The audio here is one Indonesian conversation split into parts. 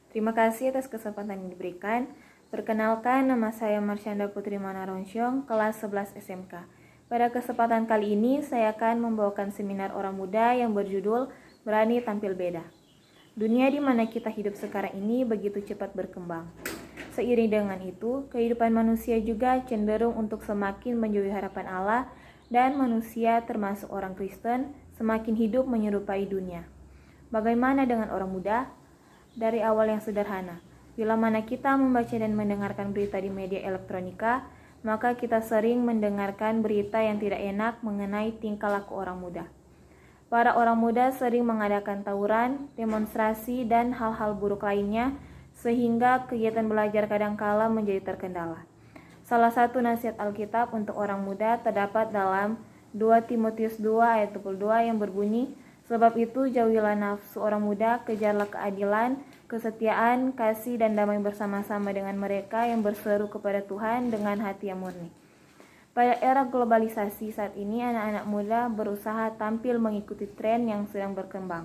Terima kasih atas kesempatan yang diberikan. Perkenalkan, nama saya Marsyanda Putri Manaronsyong, kelas 11 SMK. Pada kesempatan kali ini, saya akan membawakan seminar orang muda yang berjudul Berani Tampil Beda. Dunia di mana kita hidup sekarang ini begitu cepat berkembang. Seiring dengan itu, kehidupan manusia juga cenderung untuk semakin menjauhi harapan Allah, dan manusia termasuk orang Kristen semakin hidup menyerupai dunia. Bagaimana dengan orang muda? Dari awal yang sederhana, bila mana kita membaca dan mendengarkan berita di media elektronika, maka kita sering mendengarkan berita yang tidak enak mengenai tingkah laku orang muda. Para orang muda sering mengadakan tawuran, demonstrasi, dan hal-hal buruk lainnya, sehingga kegiatan belajar kadangkala menjadi terkendala. Salah satu nasihat Alkitab untuk orang muda terdapat dalam 2 Timotius 2 ayat 22 yang berbunyi, sebab itu jauhilah nafsu orang muda, kejarlah keadilan, kesetiaan, kasih, dan damai bersama-sama dengan mereka yang berseru kepada Tuhan dengan hati yang murni. Pada era globalisasi saat ini, anak-anak muda berusaha tampil mengikuti tren yang sedang berkembang.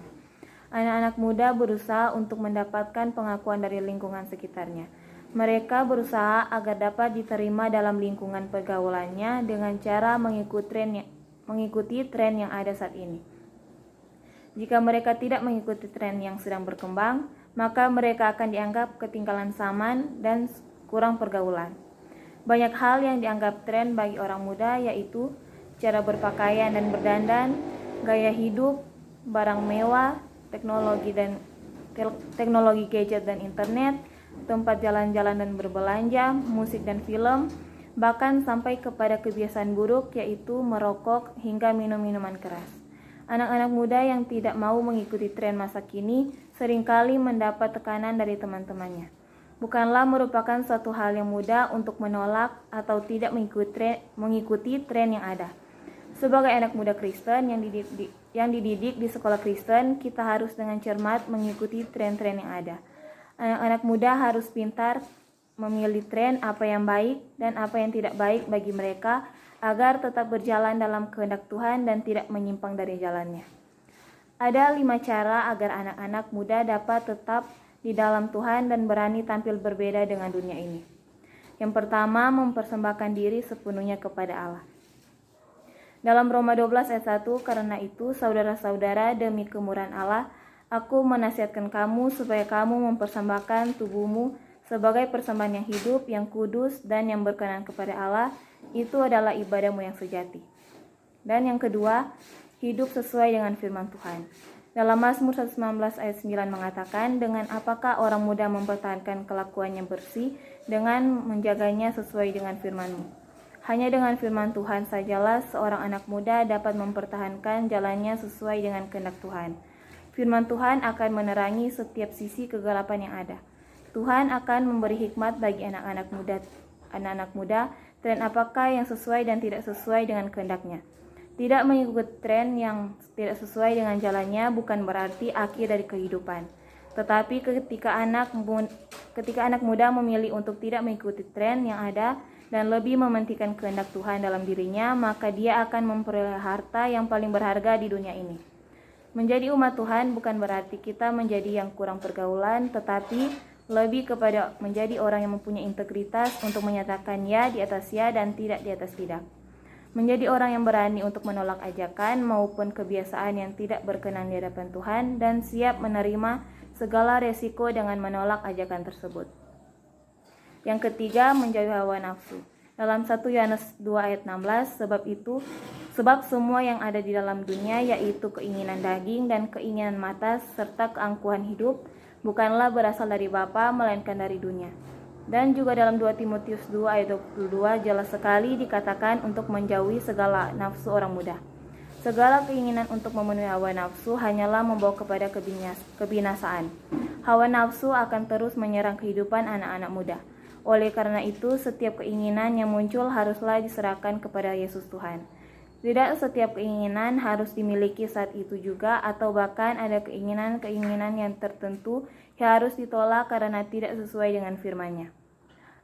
Anak-anak muda berusaha untuk mendapatkan pengakuan dari lingkungan sekitarnya. Mereka berusaha agar dapat diterima dalam lingkungan pergaulannya dengan cara mengikuti tren yang ada saat ini. Jika mereka tidak mengikuti tren yang sedang berkembang, maka mereka akan dianggap ketinggalan zaman dan kurang pergaulan. Banyak hal yang dianggap tren bagi orang muda, yaitu cara berpakaian dan berdandan, gaya hidup, barang mewah, teknologi gadget dan internet, tempat jalan-jalan dan berbelanja, musik dan film, bahkan sampai kepada kebiasaan buruk yaitu merokok hingga minum minuman keras. Anak-anak muda yang tidak mau mengikuti tren masa kini seringkali mendapat tekanan dari teman-temannya. Bukanlah merupakan suatu hal yang mudah untuk menolak atau tidak mengikuti tren yang ada. Sebagai anak muda Kristen yang dididik di sekolah Kristen, kita harus dengan cermat mengikuti tren-tren yang ada. Anak-anak muda harus pintar memilih tren apa yang baik dan apa yang tidak baik bagi mereka, agar tetap berjalan dalam kehendak Tuhan dan tidak menyimpang dari jalannya. Ada 5 cara agar anak-anak muda dapat tetap di dalam Tuhan dan berani tampil berbeda dengan dunia ini. Yang pertama, mempersembahkan diri sepenuhnya kepada Allah. Dalam Roma 12 ayat 1, karena itu saudara-saudara, demi kemurahan Allah, aku menasihatkan kamu supaya kamu mempersembahkan tubuhmu sebagai persembahan yang hidup, yang kudus, dan yang berkenan kepada Allah. Itu adalah ibadahmu yang sejati. Dan yang kedua, hidup sesuai dengan firman Tuhan. Dalam Mazmur 119 ayat 9 mengatakan, dengan apakah orang muda mempertahankan kelakuannya bersih, dengan menjaganya sesuai dengan firman-Mu. Hanya dengan firman Tuhan sajalah seorang anak muda dapat mempertahankan jalannya sesuai dengan kehendak Tuhan. Firman Tuhan akan menerangi setiap sisi kegelapan yang ada. Tuhan akan memberi hikmat bagi anak-anak muda, tren apakah yang sesuai dan tidak sesuai dengan kehendaknya. Tidak mengikuti tren yang tidak sesuai dengan jalannya bukan berarti akhir dari kehidupan. Tetapi ketika anak muda memilih untuk tidak mengikuti tren yang ada dan lebih mementingkan kehendak Tuhan dalam dirinya, maka dia akan memperoleh harta yang paling berharga di dunia ini. Menjadi umat Tuhan bukan berarti kita menjadi yang kurang pergaulan, tetapi lebih kepada menjadi orang yang mempunyai integritas untuk menyatakan ya di atas ya dan tidak di atas tidak. Menjadi orang yang berani untuk menolak ajakan maupun kebiasaan yang tidak berkenan di hadapan Tuhan dan siap menerima segala resiko dengan menolak ajakan tersebut. Yang ketiga, menjauhi hawa nafsu. Dalam 1 Yohanes 2 ayat 16, sebab semua yang ada di dalam dunia, yaitu keinginan daging dan keinginan mata serta keangkuhan hidup, bukanlah berasal dari Bapa, melainkan dari dunia. Dan juga dalam 2 Timotius 2 ayat 22 jelas sekali dikatakan untuk menjauhi segala nafsu orang muda. Segala keinginan untuk memenuhi hawa nafsu hanyalah membawa kepada kebinasaan. Hawa nafsu akan terus menyerang kehidupan anak-anak muda. Oleh karena itu, setiap keinginan yang muncul haruslah diserahkan kepada Yesus Tuhan. Tidak setiap keinginan harus dimiliki saat itu juga, atau bahkan ada keinginan-keinginan yang tertentu yang harus ditolak karena tidak sesuai dengan firman-Nya.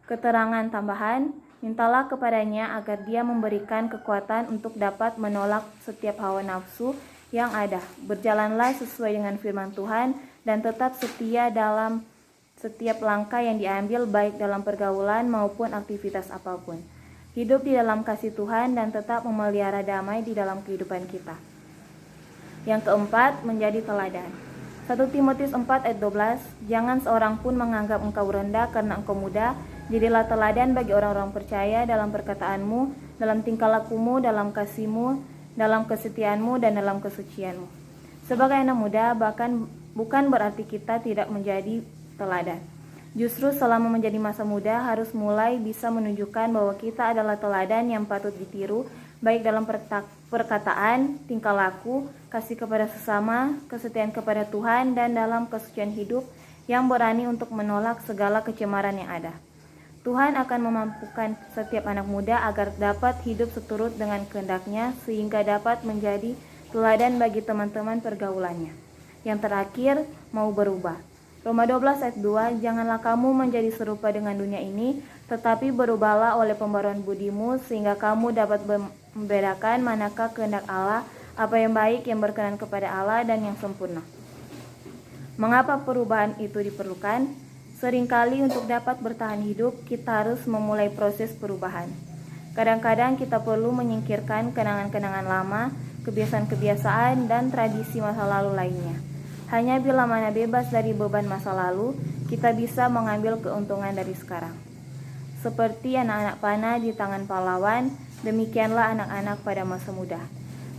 Keterangan tambahan, mintalah kepadanya agar Dia memberikan kekuatan untuk dapat menolak setiap hawa nafsu yang ada. Berjalanlah sesuai dengan firman Tuhan dan tetap setia dalam setiap langkah yang diambil baik dalam pergaulan maupun aktivitas apapun. Hidup di dalam kasih Tuhan dan tetap memelihara damai di dalam kehidupan kita. Yang keempat, menjadi teladan. 1 Timotius 4 ayat 12, jangan seorang pun menganggap engkau rendah karena engkau muda, jadilah teladan bagi orang-orang percaya dalam perkataanmu, dalam tingkah lakumu, dalam kasihmu, dalam kesetiaanmu, dan dalam kesucianmu. Sebagai anak muda, bahkan bukan berarti kita tidak menjadi teladan. Justru selama menjadi masa muda harus mulai bisa menunjukkan bahwa kita adalah teladan yang patut ditiru, baik dalam perkataan, tingkah laku, kasih kepada sesama, kesetiaan kepada Tuhan, dan dalam kesucian hidup yang berani untuk menolak segala kecemaran yang ada. Tuhan akan memampukan setiap anak muda agar dapat hidup seturut dengan kehendak-Nya sehingga dapat menjadi teladan bagi teman-teman pergaulannya. Yang terakhir, mau berubah. Roma 12 ayat 2, janganlah kamu menjadi serupa dengan dunia ini, tetapi berubahlah oleh pembaruan budimu, sehingga kamu dapat membedakan manakah kehendak Allah, apa yang baik, yang berkenan kepada Allah, dan yang sempurna. Mengapa perubahan itu diperlukan? Seringkali untuk dapat bertahan hidup, kita harus memulai proses perubahan. Kadang-kadang kita perlu menyingkirkan kenangan-kenangan lama, kebiasaan-kebiasaan, dan tradisi masa lalu lainnya. Hanya bila mana bebas dari beban masa lalu, kita bisa mengambil keuntungan dari sekarang. Seperti anak-anak panah di tangan pahlawan, demikianlah anak-anak pada masa muda.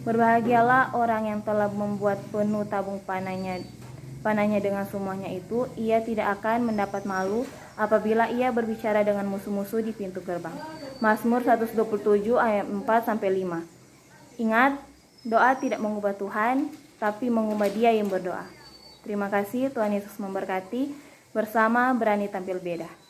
Berbahagialah orang yang telah membuat penuh tabung panahnya dengan semuanya itu, ia tidak akan mendapat malu apabila ia berbicara dengan musuh-musuh di pintu gerbang. Mazmur 127 ayat 4-5. Ingat, doa tidak mengubah Tuhan, tapi mengubah Dia yang berdoa. Terima kasih, Tuhan Yesus memberkati. Bersama berani tampil beda.